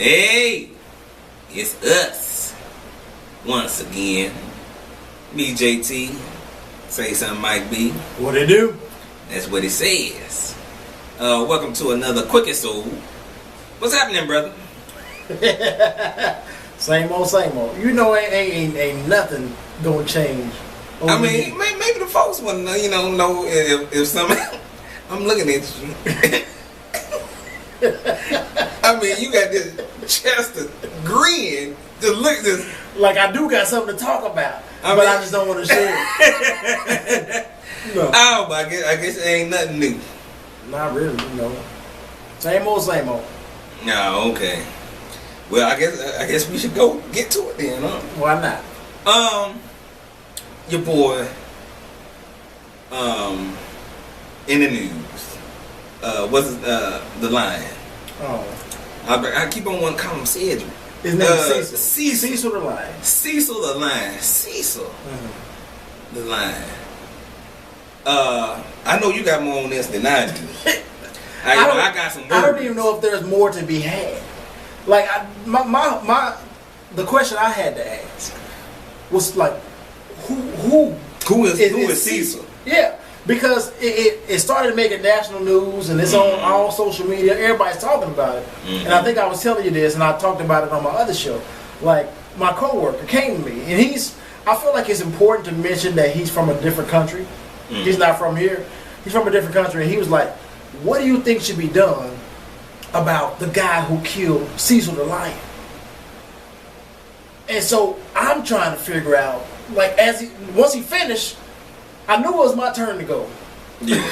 Hey, it's us once again. Me, JT. Say something, Mike B. What it do? That's what it says. Welcome to another quick episode. What's happening, brother? Same old. You know, ain't nothing gonna change. I mean, maybe the folks want to know if something. I'm looking at you. I mean, you got this chest of grin. Just look at this. Like I do got something to talk about, but I just don't want to share it. No. Oh, but I guess it ain't nothing new. Not really, Same old. No, okay. Well, I guess we should go get to it then, huh? Why not? Your boy, in the news, was the Lion. Oh. I keep on wanting to call him Cedric. His name is Cecil. Cecil the Lion. Cecil the Lion. Cecil the Lion. I know you got more on this than I do. I got some words. I don't even know if there's more to be had. Like the question I had to ask was like, who is Cecil? Yeah, because it started making national news and it's on all social media. Everybody's talking about it, and I think I was telling you this, and I talked about it on my other show. Like my coworker came to me, and I feel like it's important to mention that he's from a different country. He's not from here. He's from a different country, and he was like, "What do you think should be done about the guy who killed Cecil the Lion?" And so I'm trying to figure out, like, once he finished, I knew it was my turn to go. Yeah.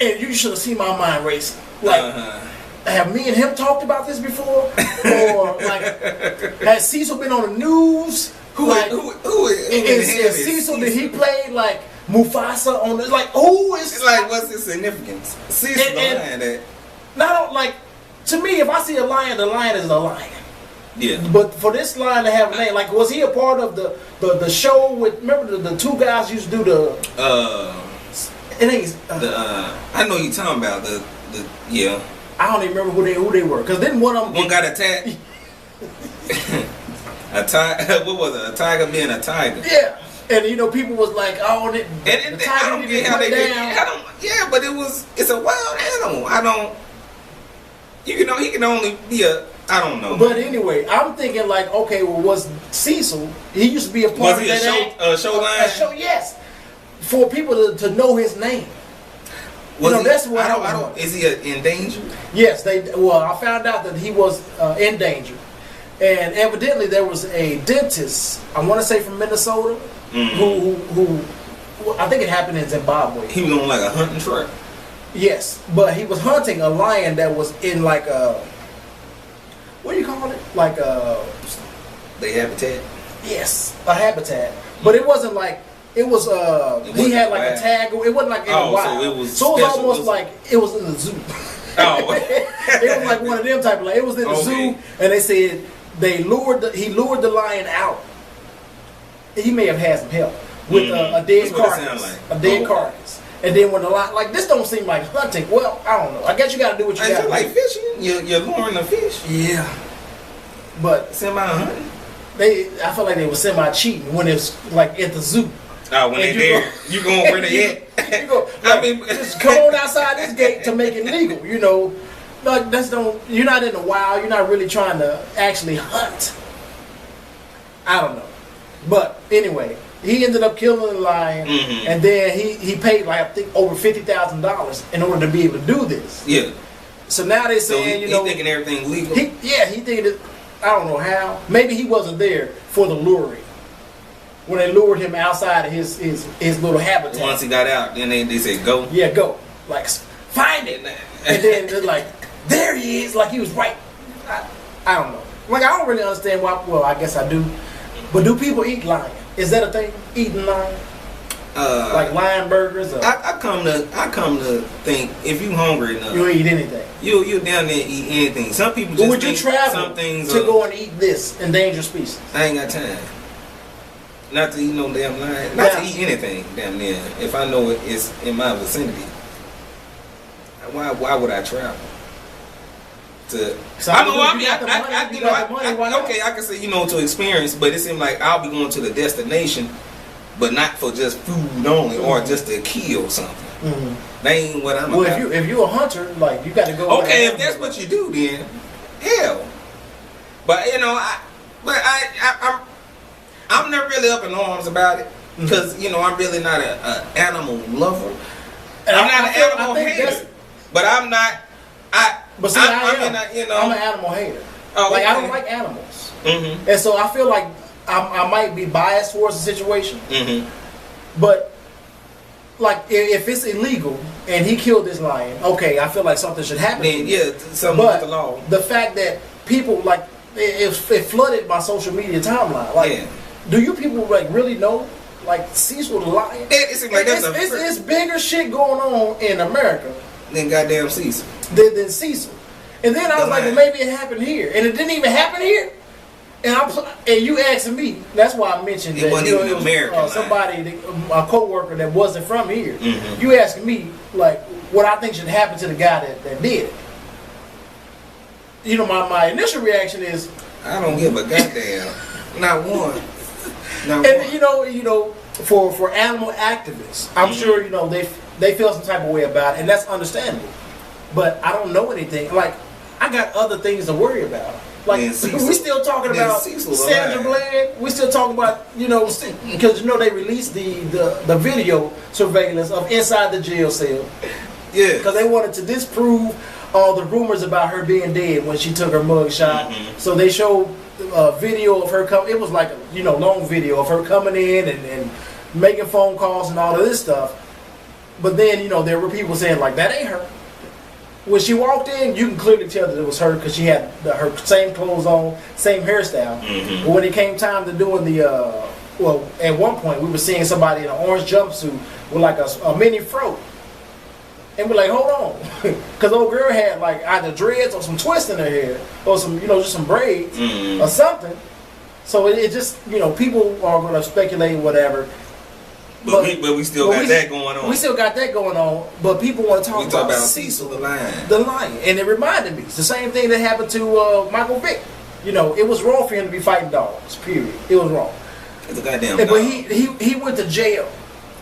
And you should have seen my mind racing. Like, have me and him talked about this before? Or like, has Cecil been on the news? Who is Cecil? Did he play like Mufasa on the, like, who is? It's like, what's his significance? Cecil the Lion. Not like, to me, if I see a lion, the lion is a lion. Yeah. But for this lion to have a name, like, was he a part of the show with? Remember the two guys used to do the. I know you talking about the yeah. I don't even remember who they were, because then one of them. One got attacked. What was it? A tiger being a tiger. Yeah. And people was like, "Oh, the tiger didn't get put down." Yeah, but it's a wild animal. He can only be I don't know. But anyway, I'm thinking like, okay, well, was Cecil? He used to be a part of that. Was he a show lion? A show, yes. For people to know his name. That's what I don't. Is he endangered? Yes, I found out that he was endangered, and evidently there was a dentist. I want to say from Minnesota, who I think it happened in Zimbabwe. He was on like a hunting trip. Yes, but he was hunting a lion that was in like a, what do you call it? Like a... The habitat? Yes, a habitat. But it wasn't like, he had like a tag, it wasn't like in the wild. So it was almost like it was in the zoo. Oh. It was like one of them type of, like, it was in the zoo, and they said he lured the lion out. He may have had some help with a dead carcass. Like. A dead carcass. And then when the lion, like, this don't seem like hunting. Well, I don't know. I guess you got to do what you got to do. Like fishing? You're luring the fish? Yeah. But semi-hunting? I feel like they were semi-cheating when it's like at the zoo. Oh, when they're there, you going where they at? You go, like, just come on outside this gate to make it legal, Like, you're not in the wild. You're not really trying to actually hunt. I don't know. But anyway, he ended up killing the lion, and then he paid, like, I think over $50,000 in order to be able to do this. Yeah. So now they're saying, he's thinking everything legal. He thinking it. I don't know how. Maybe he wasn't there for the luring when they lured him outside of his little habitat. Once he got out, then they said go. Yeah, go. Like, find it. And then they're like, there he is. Like, he was right. I don't know. Like, I don't really understand why. Well, I guess I do. But do people eat lion? Is that a thing? Eating lion? Like lion burgers? Or? I come to think, if you hungry enough, you'll eat anything. You down there eat anything. Some people just would you travel some things to go and eat this endangered species? I ain't got time. Not to eat no damn lion. Not to eat anything damn near. If I know it's in my vicinity. Why would I travel? to. So I can say to experience, but it seemed like I'll be going to the destination, but not for just food only or just to kill something. That ain't what I'm about. If you're a hunter, like you got to go. Okay, if that's what you do, then hell. But I'm not really up in arms about it because I'm really not an animal lover. And I'm not an animal hater, but I'm not. But see, I'm an animal hater. Oh, like I don't like animals, and so I feel like I might be biased towards the situation. But like if it's illegal and he killed this lion, okay, I feel like something should happen. Then something with the law. The fact that people like it flooded my social media timeline. Like, do you people like really know? Like Cecil the lion? It's bigger shit going on in America than goddamn Cecil. Than Cecil. And then I was like, well, maybe it happened here, and it didn't even happen here. And you asking me, that's why I mentioned that it was American, somebody, a coworker that wasn't from here. You asking me like what I think should happen to the guy that did it. My initial reaction is I don't give a goddamn, not one. For animal activists, I'm sure they feel some type of way about it, and that's understandable. But I don't know anything. Like I got other things to worry about. Like we still talking about Sandra Bland. We still talking about because they released the video surveillance of inside the jail cell. Yeah. Because they wanted to disprove all the rumors about her being dead when she took her mug shot. So they showed a video of her coming. It was like a long video of her coming in and making phone calls and all of this stuff. But then there were people saying like that ain't her. When she walked in, you can clearly tell that it was her because she had her same clothes on, same hairstyle. But when it came time to doing at one point we were seeing somebody in an orange jumpsuit with like a mini fro. And we're like, hold on. Because old girl had like either dreads or some twists in her hair or some, just some braids or something. So it just, people are going to speculate whatever. But we still got that going on. We still got that going on, but people want to talk about Cecil the lion. The lion. And it reminded me. It's the same thing that happened to Michael Vick. It was wrong for him to be fighting dogs, period. It was wrong. It's a goddamn dog. But he went to jail.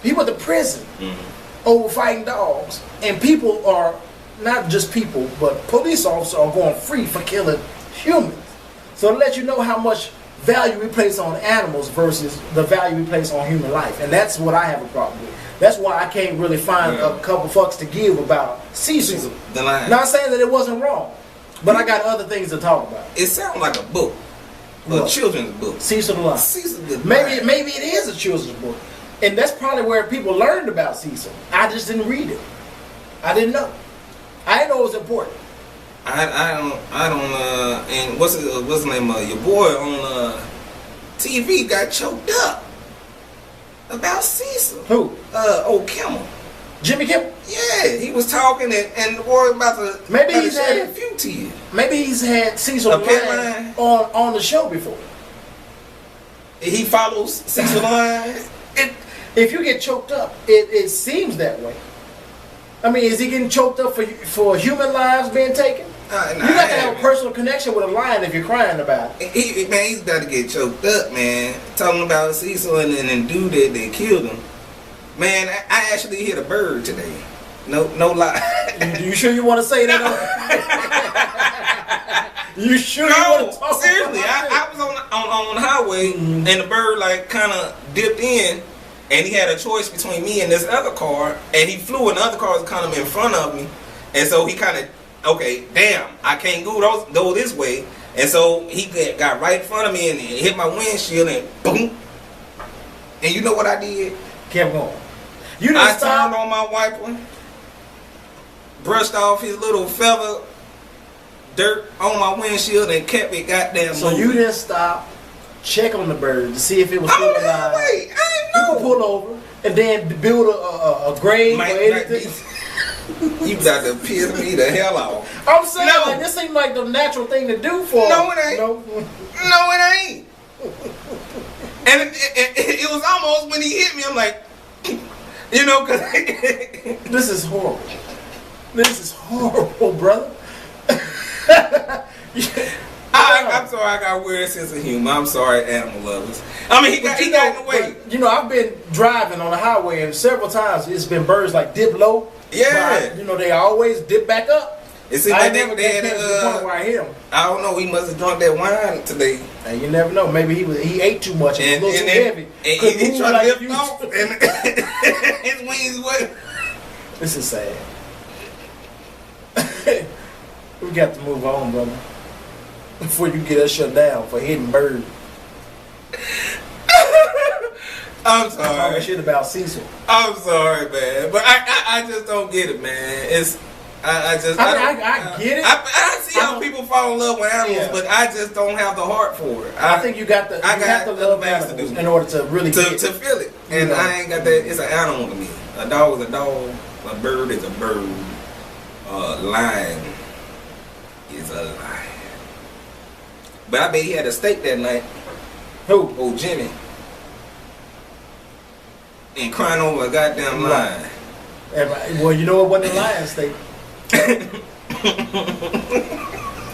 He went to prison over fighting dogs. And people are, not just people, but police officers are going free for killing humans. So to let you know how much value we place on animals versus the value we place on human life. And that's what I have a problem with. That's why I can't really find a couple fucks to give about Cecil. The lion. Not saying that it wasn't wrong, but I got other things to talk about. It sounds like a book. A children's book. Cecil the lion. Cecil the lion. Maybe it is a children's book. And that's probably where people learned about Cecil. I just didn't read it. I didn't know. I didn't know it was important. I don't and what's his name? Your boy on TV got choked up about Cecil. Who? Old Kimmel. Jimmy Kimmel? Yeah, he was talking and the boy about to maybe he's had a few tears. Maybe he's had Cecil Line on the show before. He follows Cecil Line. If you get choked up, it seems that way. I mean, is he getting choked up for human lives being taken? You got to have a personal connection with a lion if you're crying about it. He's got to get choked up, man. Talking about Cecil and dude that they killed him. Man, I actually hit a bird today. No lie. You sure you want to say that? You sure you want to talk seriously, about I was on the highway and the bird like kind of dipped in. And he had a choice between me and this other car, and he flew, and the other car was kind of in front of me, and so he kind of, okay, damn, I can't go this way, and so he got right in front of me and hit my windshield, and boom, and you know what I did? Kept going. I turned on my wiper, brushed off his little feather dirt on my windshield, and kept it goddamn moving. So you didn't stop, check on the bird to see if it was still alive. Wait, you can pull over and then build a grave or anything. You got to piss me the hell off. I'm saying, like, this seems like the natural thing to do for. No, it ain't. No, it ain't. And it was almost when he hit me, I'm like, because this is horrible. This is horrible, brother. I'm sorry, I got a weird sense of humor. I'm sorry, animal lovers. I mean, he got in the way. But, I've been driving on the highway, and several times it's been birds like dip low. Yeah. But they always dip back up. It seems like they had to the point where I hit him. I don't know. He must have drunk that wine today. And you never know. Maybe he ate too much and was a little too heavy. And he tried to lift off, and his wings went. This is sad. We got to move on, brother. Before you get us shut down for hitting bird. I'm sorry. Talking shit about Cecil. I'm sorry, man, but I just don't get it, man. I get it. I see how people fall in love with animals, but I just don't have the heart for it. I think you got to love animals in order to really to feel it, and I ain't got that. It's an animal to me. A dog is a dog. A bird is a bird. A lion is a lion. But I bet he had a steak that night. Who? Old Jimmy. And crying over a goddamn lion. Well, you know it wasn't a lion steak.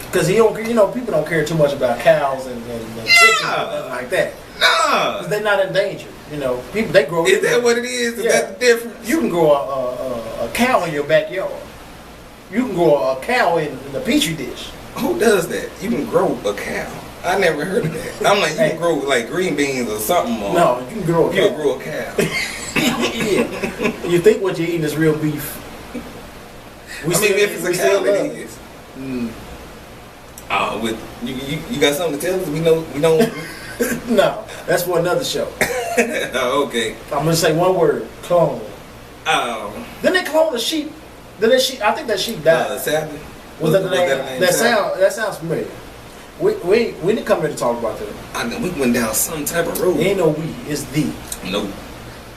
Because people don't care too much about cows and chickens and nothing like that. No. Because they're not endangered. People, they grow. Is that what it is? Is that the difference? You can grow a cow in your backyard. You can grow a cow in the petri dish. Who does that? You can grow a cow. I never heard of that. I'm like, you can grow like green beans or something. No, you can grow a cow. You can grow a cow. Yeah. You think what you're eating is real beef. If it's a cow, it is. Oh, you got something to tell us? We don't. No, that's for another show. Oh, okay. I'm gonna say one word: clone. Then they clone a sheep. I think that sheep died. Sadly. Was that the name? That sounds familiar. We didn't come here to talk about that. I know we went down some type of road. Ain't no we, it's the. Nope.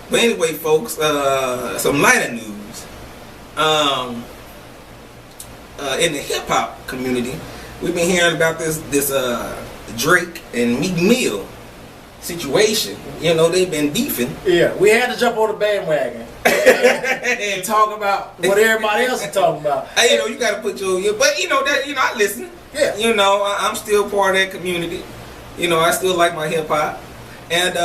But anyway, folks, some lighter news. In the hip hop community, we've been hearing about this Drake and Meek Mill situation. They've been beefing. Yeah, we had to jump on the bandwagon and talk about what everybody else is talking about. You got to put but I listen. Yeah. I'm still part of that community. I still like my hip hop, and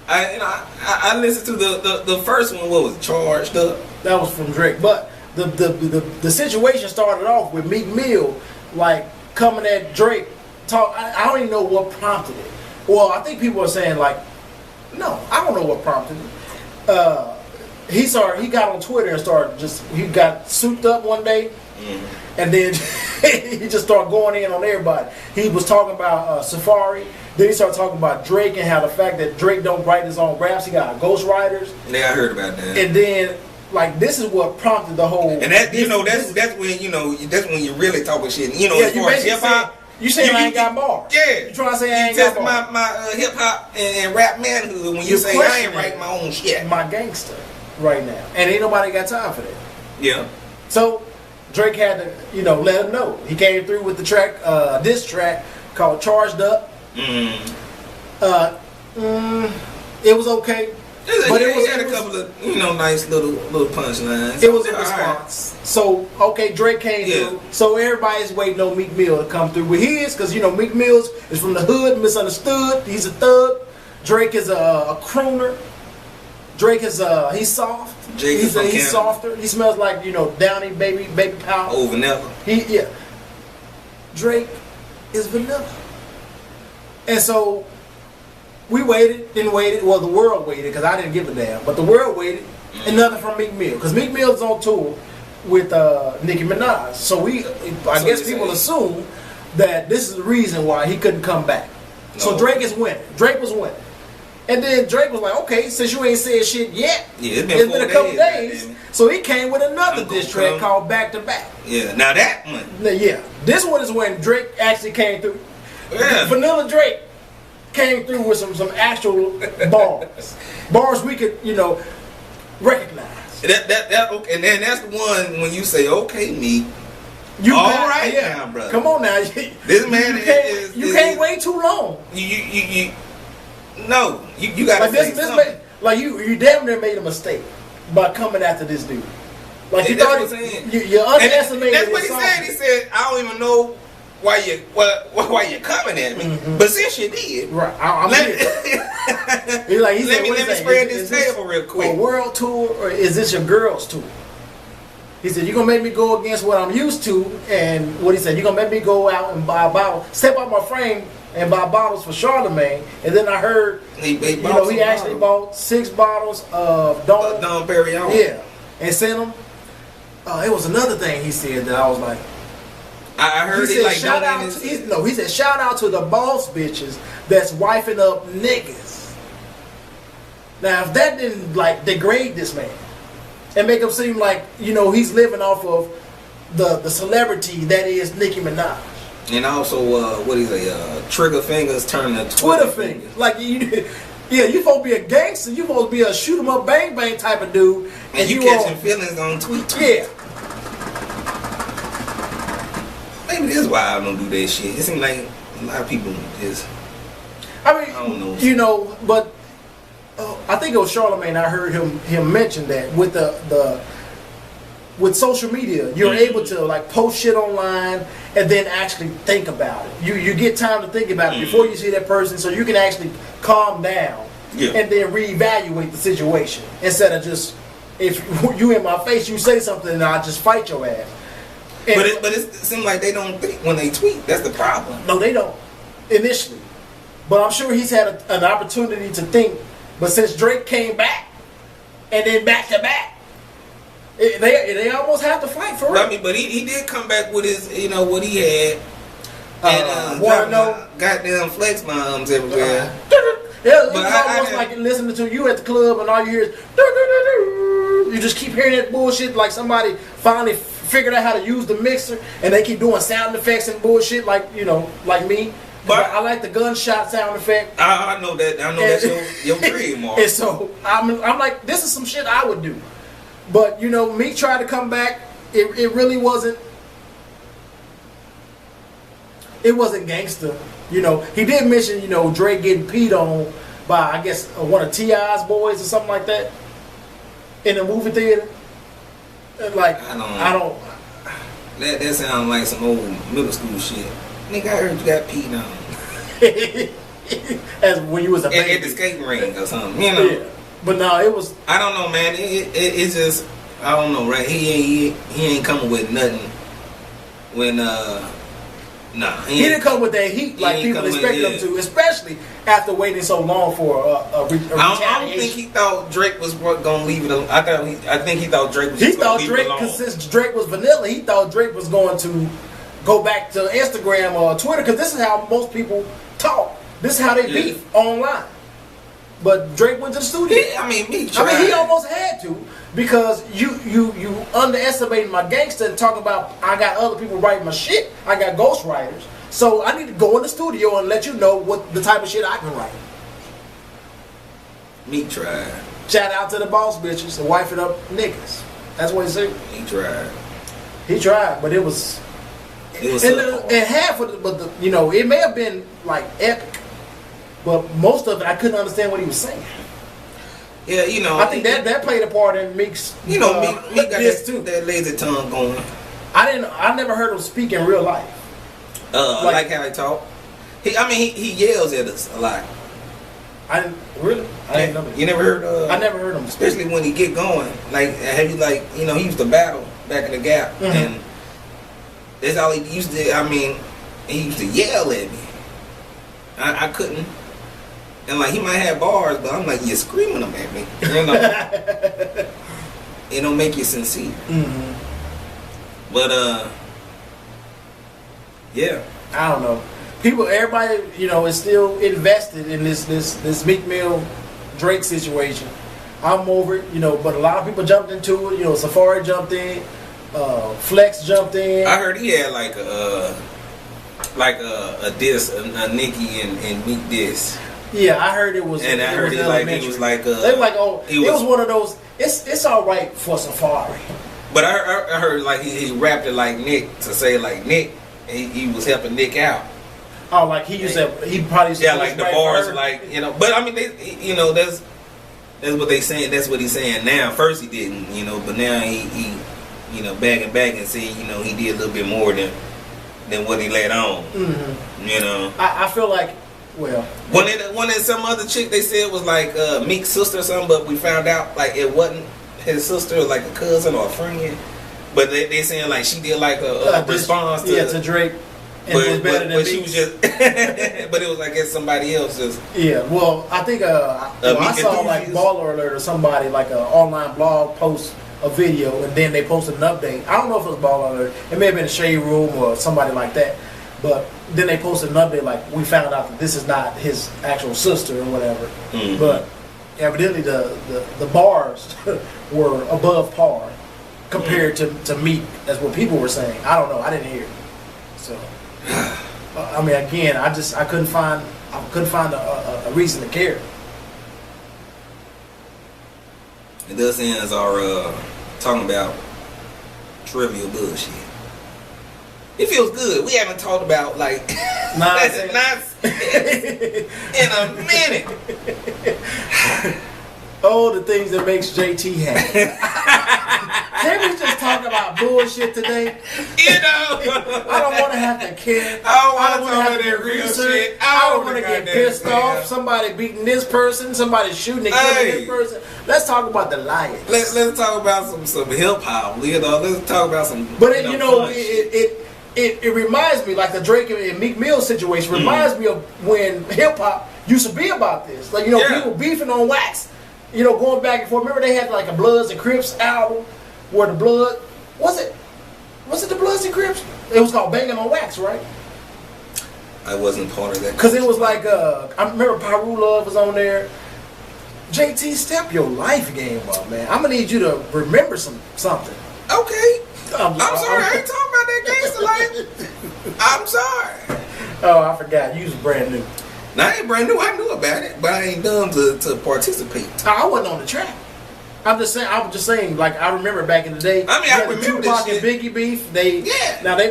I listened to the first one. What was it, Charged Up? That was from Drake, but the situation started off with Meek Mill coming at Drake. I don't even know what prompted it. Well, I think people are saying no, I don't know what prompted it. He got on Twitter and he got souped up one day, and then he just started going in on everybody. He was talking about Safari. Then he started talking about Drake and how the fact that Drake don't write his own raps. He got ghostwriters. Yeah, I heard about that. And then this is what prompted the whole. And that's when you're really talking shit. As far as hip hop. You saying I ain't got bars? Yeah. You trying to say I ain't got bars? my hip hop and rap manhood when you say I ain't writing my own shit. My gangster right now, and ain't nobody got time for that. Yeah. So Drake had to let him know. He came through with the track, diss track called "Charged Up." It was okay. But it had a couple of nice little punchlines. It was a response. Right. So Drake came through. So everybody's waiting on Meek Mill to come through with his, because Meek Mill is from the hood, misunderstood. He's a thug. Drake is a crooner. Drake is he's soft. He's softer. He smells like Downy baby powder. Oh, vanilla. Drake is vanilla. And so we waited, then waited. Well, the world waited because I didn't give a damn. But the world waited, and nothing from Meek Mill, because Meek Mill's on tour with Nicki Minaj. So I guess people assume that this is the reason why he couldn't come back. No. So Drake is winning. Drake was winning, and then Drake was like, "Okay, since you ain't said shit yet, it's been a couple days." So he came with another diss track called "Back to Back." Yeah, now that one. Yeah, this one is when Drake actually came through. Yeah. Vanilla Drake came through with some actual bars we could recognize. Okay, and then that's the one when you say, "Okay, Meek, now, brother. Come on now, this man you can't wait too long. You gotta say something. You damn near made a mistake by coming after this dude. Like you that's thought what I'm saying. you underestimated. That's what he said. He said, "I don't even know why you're coming at me, but since you did, right? Let me spread this table real quick. A world tour, or is this your girls tour?" He said, "You're gonna make me go against what I'm used to," and what he said, "You're gonna make me go out and buy a bottle, step out my frame and buy bottles for Charlemagne." And then I heard, he actually bought 6 bottles of Dom Perignon. Yeah, and sent them. It was another thing he said that I was like, I heard he like shout out. He said, "Shout out to the boss bitches that's wifing up niggas." Now, if that didn't like degrade this man and make him seem like he's living off of the celebrity that is Nicki Minaj, and also what is trigger fingers turn to Twitter fingers. Like you supposed to be a gangster. You supposed to be a shoot 'em up, bang bang type of dude, and you catching feelings on tweet. Yeah. Maybe that's why I don't do that shit. It seems like a lot of people just. I don't know. But I think it was Charlemagne. I heard him mention that with with social media, you're able to like post shit online and then actually think about it. You get time to think about it before you see that person, so you can actually calm down and then reevaluate the situation instead of just if you in my face, you say something and I just fight your ass. But it seems like they don't think when they tweet. That's the problem. No, they don't initially. But I'm sure he's had an opportunity to think. But since Drake came back, and then back to back, they almost have to fight for it. I mean, but he did come back with his, what he had. And goddamn flex bombs everywhere. It's almost like listening to you at the club and all you hear is you just keep hearing that bullshit like somebody finally figured out how to use the mixer and they keep doing sound effects and bullshit like me. But I like the gunshot sound effect. I know that. I know that's your trademark. And so I'm like, this is some shit I would do. But Meek tried to come back. It really wasn't. It wasn't gangster. He did mention Drake getting peed on by I guess one of T.I.'s boys or something like that in the movie theater. Like I don't. That sounds like some old middle school shit. Nigga, I heard you got peed on. As when you was a baby at the skating rink or something, Yeah. But no, it was. I don't know, man. It's just I don't know, right? He ain't coming with nothing. When he didn't come with that heat like people expected him to, especially after waiting so long for a retaliation. I don't think he thought Drake was gonna leave it alone. I think he thought Drake was. He thought Drake, because since Drake was vanilla, he thought Drake was going to go back to Instagram or Twitter, because this is how most people talk. This is how they beef online. But Drake went to the studio. He almost had to, because you underestimated my gangster and talking about I got other people writing my shit. I got ghostwriters. So I need to go in the studio and let you know what the type of shit I can write. Meek tried. Shout out to the boss bitches and wifing up niggas. That's what he said. He tried. He tried, but it was half of it, but it may have been like epic, but most of it I couldn't understand what he was saying. Yeah, I think that played a part in Meek's. Meek got that lazy tongue going. I never heard him speak in real life. Like how he talk. He yells at us a lot. I didn't know that. You never heard? I never heard him, especially when he get going. Like, have you he used to battle back in the Gap, and that's all he used to. He used to yell at me. I couldn't. And he might have bars, but I'm like, you're screaming them at me. It don't make you sincere. Mm-hmm. But yeah. I don't know. Everybody, is still invested in this Meek Mill Drake situation. I'm over it, but a lot of people jumped into it. Safari jumped in, Flex jumped in. I heard he had a diss, a Nicki and Meek diss. Yeah, I heard it was. And I heard it was like they were like, it was one of those. It's all right for Safari. But I heard he rapped it like Nick to say like Nick. He was helping Nick out. Oh, like he probably used to like the bars, But that's what they saying. That's what he's saying now. First he didn't, but now he back and see, he did a little bit more than what he let on. Mm-hmm. I feel like, well, when it some other chick they said was like Meek's sister or something, but we found out like it wasn't his sister, like a cousin or a friend. But they saying like she did like a response to Drake. And it was better than she was just, but it was like it's somebody else just. Yeah, well, I think I saw like Baller Alert or somebody like an online blog post a video and then they posted an update. I don't know if it was Baller Alert. It may have been a Shade Room or somebody like that. But then they posted an update like we found out that this is not his actual sister or whatever. Mm-hmm. But evidently the bars were above par compared to Meek. That's what people were saying. I don't know. I didn't hear it. So. I mean, again, I couldn't find a reason to care. And thus ends our talking about trivial bullshit. It feels good. We haven't talked about like nonsense in a minute. Oh, the things that makes JT happy. Can we just talk about bullshit today? I don't want to have to care. I don't want to talk about that real shit. I don't want to get pissed off. Somebody beating this person. Somebody shooting and killing this person. Let's talk about the lions. Let's talk about some hip hop. Let's talk about some. But it reminds me, like the Drake and Meek Mill situation reminds me of when hip hop used to be about this. Like people beefing on wax. Going back and forth. Remember they had like a Bloods and Crips album where the Blood was it the Bloods and Crips? It was called Banging on Wax, right? I wasn't part of that. Because it was like I remember Pyru Love was on there. JT, step your life game up, man. I'm gonna need you to remember something. Okay. I'm sorry. I ain't talking about that gangster life. I'm sorry. Oh, I forgot. You was brand new. Now, I ain't brand new. I knew about it, but I ain't done to participate. I wasn't on the track. I'm just saying. Like I remember back in the day. I mean, I remember Tupac this shit. and Biggie beef.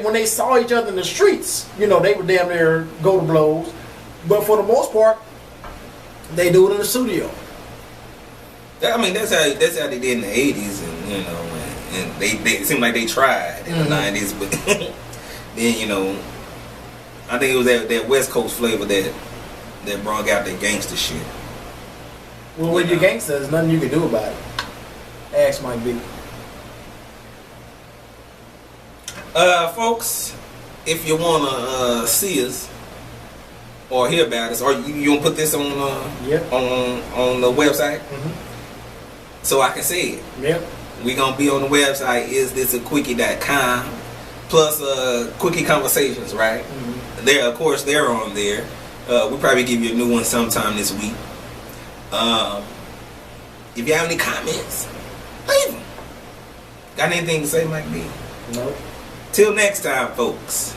When they saw each other in the streets, they would damn near go to blows. But for the most part, they do it in the studio. I mean, that's how they did in the '80s, and they it seemed like they tried in the '90s, but then I think it was that West Coast flavor that brought out that gangster shit. Well, when you're gangster, there's nothing you can do about it. Ask Mike B. Folks, if you wanna see us or hear about us, or you wanna put this on the website, so I can see it. Yep. We gonna be on the website isthisaquickie.com plus Quickie Conversations, right? Mm-hmm. They're on there. We'll probably give you a new one sometime this week. If you have any comments, leave them. Got anything to say, Mike B? No. Till next time, folks.